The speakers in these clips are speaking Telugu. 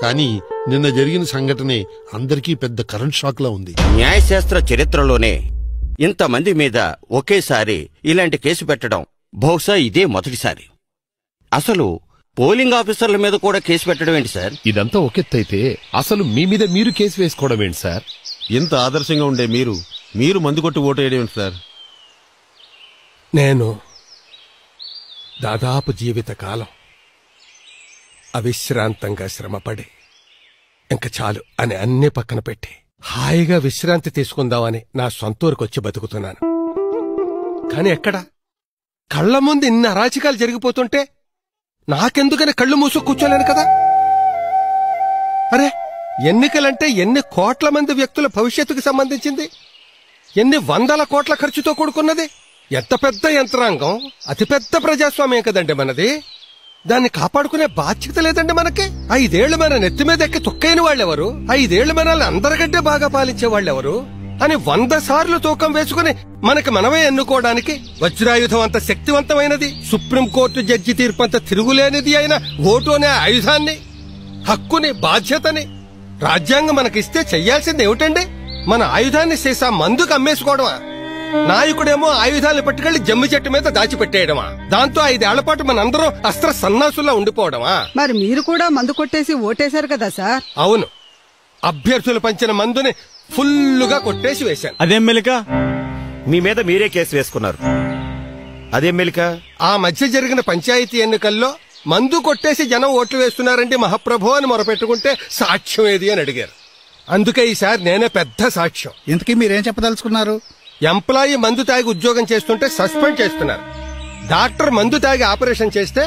కానీ నిన్న జరిగిన సంఘటనే అందరికీ పెద్ద కరెంట్ షాక్ లా ఉంది. న్యాయశాస్త్ర చరిత్రలోనే ఇంతమంది మీద ఒకేసారి ఇలాంటి కేసు పెట్టడం బహుశా ఇదే మొదటిసారి. అసలు పోలింగ్ ఆఫీసర్ల మీద కూడా కేసు పెట్టడం ఏంటి సార్? ఇదంతా ఒకెత్తైతే అసలు మీ మీద మీరు కేసు వేసుకోవడం ఏంటి సార్? ఇంత ఆదర్శంగా ఉండే మీరు మందు కొట్టి ఓటు వేయడం ఏంటి సార్? నేను దాదాపు జీవితకాలం అవిశ్రాంతంగా శ్రమపడి ఇంక చాలు అని అన్నీ పక్కన పెట్టి హాయిగా విశ్రాంతి తీసుకుందామని నా సొంతూరుకొచ్చి బతుకుతున్నాను. కాని ఎక్కడ కళ్ల ముందు ఇన్ని అరాచకాలు జరిగిపోతుంటే నాకెందుకని కళ్ళు మూసు కూర్చోలేను కదా. అరే, ఎన్నికలంటే ఎన్ని కోట్ల మంది వ్యక్తుల భవిష్యత్తుకు సంబంధించింది, ఎన్ని వందల కోట్ల ఖర్చుతో కూడుకున్నది, ఎంత పెద్ద యంత్రాంగం, అతిపెద్ద ప్రజాస్వామ్యం కదండి మనది. దాన్ని కాపాడుకునే బాధ్యత లేదండి మనకి. 5 ఏళ్లు మన నెత్తి మీద ఎక్కి తొక్కైన వాళ్ళెవరు, 5 ఏళ్లు మనల్ని అందరికంటే బాగా పాలించే వాళ్ళెవరు అని 100 సార్లు తూకం వేసుకుని మనకి మనమే ఎన్నుకోవడానికి వజ్రాయుధం అంత శక్తివంతమైనది, సుప్రీంకోర్టు జడ్జి తీర్పంత తిరుగులేనిది అయిన ఓటు అనే ఆయుధాన్ని, హక్కుని, బాధ్యతని రాజ్యాంగం మనకిస్తే చెయ్యాల్సింది ఏమిటండి? మన ఆయుధాన్ని సీసా మందుకు అమ్మేసుకోవడమా? నాయకుడేమో ఆయుధాలను పట్టుకెళ్లి జమ్మి చెట్టు మీద దాచిపెట్టేయడమా? దాంతో 5 ఏళ్ల పాటు మనందరం అస్త్ర సన్నాసుల్లా ఉండిపోవడమా? మరి మీరు కూడా మందు కొట్టేసి ఓటేశారు కదా సార్? అవును, అభ్యర్థులు పంచిన మందుని ఫుల్లుగా కొట్టేసి వేశాను. అదేం మెలిక? మీ మీద మీరే కేసు వేసుకున్నారు, అదేం మెలిక? ఆ మధ్య జరిగిన పంచాయతీ ఎన్నికల్లో మందు కొట్టేసి జనం ఓట్లు వేస్తున్నారంటే మహాప్రభు అని మొరపెట్టుకుంటే సాక్ష్యం ఏది అని అడిగారు. అందుకే ఈసారి నేనే పెద్ద సాక్ష్యం. ఇంతకీ మీరేం చెప్పదలుచుకున్నారు? ఎంప్లాయీ మందు తాగి ఉద్యోగం చేస్తుంటే సస్పెండ్ చేస్తున్నారు. డాక్టర్ మందు తాగి ఆపరేషన్ చేస్తే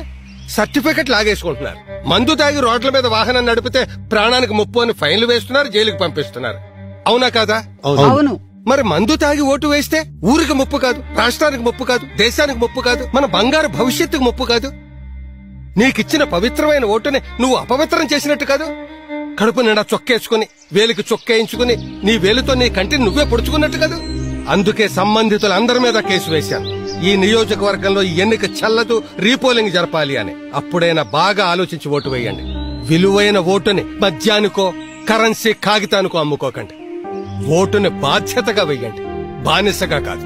సర్టిఫికెట్ లాగేసుకుంటున్నారు. మందు తాగి రోడ్ల మీద వాహనం నడిపితే ప్రాణానికి ముప్పు అని ఫైన్లు వేస్తున్నారు, జైలుకి పంపిస్తున్నారు. అవునా కాదా? అవును. మరి మందు తాగి ఓటు వేస్తే ఊరికి ముప్పు కాదు, రాష్ట్రానికి ముప్పు కాదు, దేశానికి ముప్పు కాదు, మన బంగారు భవిష్యత్తుకు ముప్పు కాదు. నీకిచ్చిన పవిత్రమైన ఓటుని నువ్వు అపవిత్రం చేసినట్టు కాదు. కడుపు నిండా చొక్కేసుకుని, వేలికి చొక్కేయించుకుని, నీ వేలుతో నీ కంటిని నువ్వే పొడుచుకున్నట్టు కాదు. అందుకే సంబంధితులందరి మీద కేసు వేశాను. ఈ నియోజకవర్గంలో ఈ ఎన్నిక చెల్లదు, రీపోలింగ్ జరపాలి అని. అప్పుడైనా బాగా ఆలోచించి ఓటు వేయండి. విలువైన ఓటుని మద్యానికో కరెన్సీ కాగితానికో అమ్ముకోకండి. ఓటుని బాధ్యతగా వెయ్యండి, బానిసగా కాదు.